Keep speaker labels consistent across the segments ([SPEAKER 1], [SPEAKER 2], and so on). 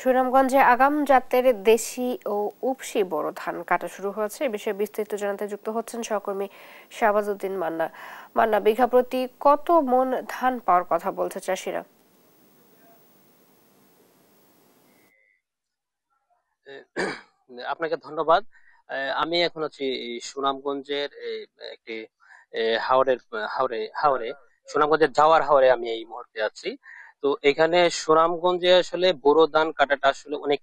[SPEAKER 1] সুনামগঞ্জে আগাম জাতের দেশি ও উপসি বোরো ধান কাটা শুরু হয়েছে। এ বিষয়ে বিস্তারিত জানাতে যুক্ত হচ্ছেন সহকর্মী শাহবাজউদ্দিন মান্না। মান্না, বিঘা প্রতি কত মন ধান পাওয়ার কথা বলছে চাষিরা?
[SPEAKER 2] আপনাকে ধন্যবাদ। আমি এখন আছি এই সুনামগঞ্জের একটি হাওরের হাওরে হাওরে সুনামগঞ্জের যাওয়ার হাওরে আমি এই মুহূর্তে আছি। তো এখানে সুনামগঞ্জে আসলে বোরো ধান কাটাটা আসলে অনেক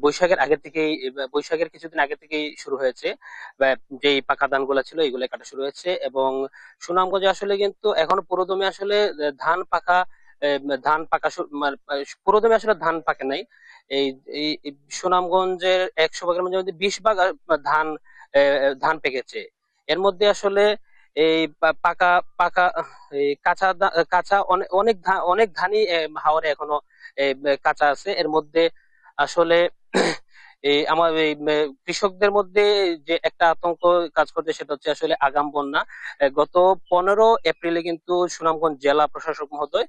[SPEAKER 2] বৈশাখের আগে থেকেই বৈশাখের কিছুদিন আগে থেকেই শুরু হয়েছে। বা যেই পাকা ধানগুলো ছিল এগুলো কাটা শুরু হয়েছে, এবং সুনামগঞ্জে আসলে কিন্তু এখনো পুরোদমে আসলে ধান পাকা পুরোদমে আসলে ধান পাকে নাই। এই এই সুনামগঞ্জের 100 ভাগের মধ্যে 20 ভাগ ধান ধান পেকেছে। এর মধ্যে আসলে এই পাকা পাকা এই কাঁচা অনেক অনেক অনেক ধানই হাওরে এখনো কাঁচা আছে। এর মধ্যে আসলে এই আমার এই কৃষকদের মধ্যে যে একটা আতঙ্ক কাজ করছে সেটা হচ্ছে আসলে আগাম বন্যা। গত 15 এপ্রিলে কিন্তু সুনামগঞ্জ জেলা প্রশাসক মহোদয়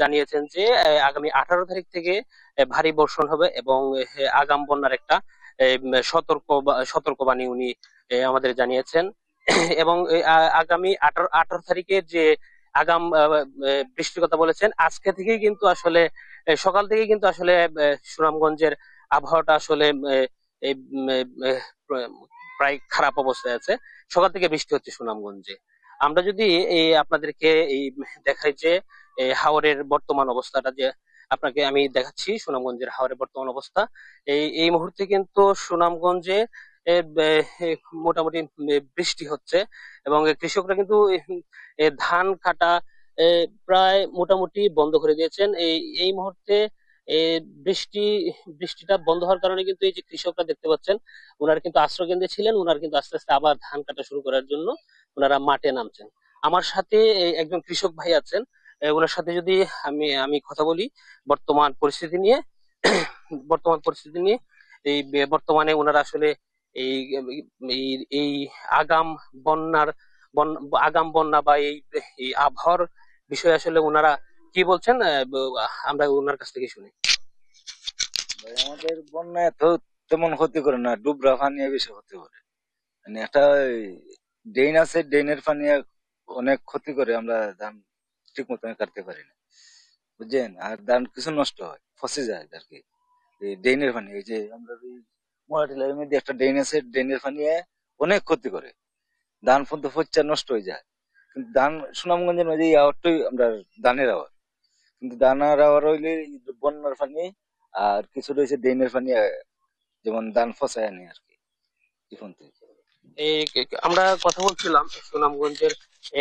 [SPEAKER 2] জানিয়েছেন যে আগামী 18 তারিখ থেকে ভারী বর্ষণ হবে, এবং আগাম বন্যার একটা সতর্কবাণী উনি আমাদের জানিয়েছেন। এবং আগামী 18 তারিখের যে আগাম বৃষ্টির কথা বলেছেন, আজকে থেকেই কিন্তু আসলে সকাল থেকে কিন্তু আসলে সুনামগঞ্জের আবহাওয়াটা আসলে এই প্রায় খারাপ অবস্থায় আছে। সকাল থেকে বৃষ্টি হচ্ছে সুনামগঞ্জে। আমরা যদি এই আপনাদেরকে এই দেখাই যে হাওরের বর্তমান অবস্থাটা, যে আপনাকে আমি দেখাচ্ছি সুনামগঞ্জের হাওরের বর্তমান অবস্থা। এই মুহূর্তে কিন্তু সুনামগঞ্জে এ, এ, মোটামুটি বৃষ্টি হচ্ছে, এবং কৃষকরা কিন্তু ধান কাটা এ, প্রায় মোটামুটি বন্ধ করে দিয়েছেন এই এই মুহূর্তে। এ, বৃষ্টি বৃষ্টিটা বন্ধ হওয়ার কারণে কিন্তু এই যে কৃষকরা দেখতে পাচ্ছেন, ওনারা কিন্তু আশ্রয় কেন্দ্রে ছিলেন, ওনারা কিন্তু আস্তে আস্তে আবার ধান কাটা শুরু করার জন্য ওনারা মাঠে নামছেন। আমার সাথে একজন কৃষক ভাই আছেন, ওনার সাথে যদি আমি আমি কথা বলি বর্তমান পরিস্থিতি নিয়ে। বর্তমান পরিস্থিতি নিয়ে এই বর্তমানে ওনারা আসলে এই এই এই আগাম বন্যার আগাম বন্যা বা এই এই আবহাওয়ার বিষয়ে আসলে ওনারা কি বলছেন, আমরা ওনার কাছ থেকে শুনি।
[SPEAKER 3] ভাই, আমাদের বন্যা এত তেমন ক্ষতি করে না, ডুবরা পানি বেশি ক্ষতি করে। মানে একটা ড্রেন আছে, ড্রেনের পানি অনেক ক্ষতি করে, আমরা ধান ঠিক মতন কাটতে পারি না, বুঝছেন। আর ধান কিছু নষ্ট হয়, ফসে যায় আর কি। এই ড্রেনের পানি, এই যে আমরা মহাটিলার মধ্যে একটা ড্রেন আছে, ড্রেনের পানি অনেক ক্ষতি করে, ধান পর্যন্ত ফসা নষ্ট হয়ে যায়। কিন্তু ধান সুনামগঞ্জের মধ্যে এই আওয়ারটাই আমরা ধানের আওয়ার। কিন্তু দানার আওয়ার হইলে এই বন্যার পানি আর কিছু রয়েছে ড্রেনের পানি, যেমন ধান ফসায় আনে আর কি এখন থেকে।
[SPEAKER 2] এই আমরা কথা বলছিলাম সুনামগঞ্জের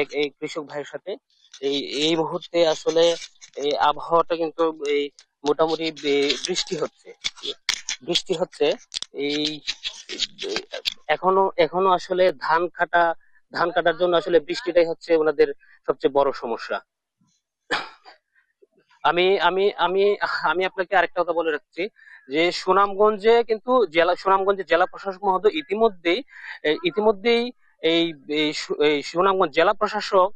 [SPEAKER 2] এক এই কৃষক ভাইয়ের সাথে। এই এই মুহূর্তে আসলে এই আবহাওয়াটা কিন্তু এই মোটামুটি বৃষ্টি হচ্ছে, বৃষ্টি হচ্ছে। এই এখনো এখনো আসলে ধান কাটার জন্য আসলে বৃষ্টিটাই হচ্ছে ওনাদের সবচেয়ে বড় সমস্যা। আমি আমি আমি আমি আপনাকে আরেকটা কথা বলে রাখছি, যে সুনামগঞ্জে জেলা প্রশাসক মহোদয় ইতিমধ্যেই এই এই সুনামগঞ্জ জেলা প্রশাসক,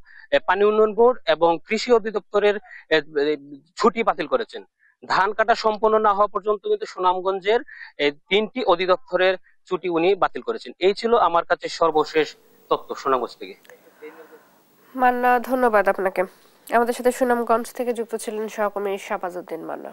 [SPEAKER 2] পানি উন্নয়ন বোর্ড এবং কৃষি অধিদপ্তরের ছুটি বাতিল করেছেন। ধান কাটা সম্পন্ন না হওয়া পর্যন্ত কিন্তু সুনামগঞ্জের 3টি অধিদপ্তরের ছুটি উনি বাতিল করেছেন। এই ছিল আমার কাছে সর্বশেষ তথ্য সুনামগঞ্জ থেকে।
[SPEAKER 1] মান্না, ধন্যবাদ আপনাকে। আমাদের সাথে সুনামগঞ্জ থেকে যুক্ত ছিলেন সহকর্মী শাহবাজউদ্দিন মান্না।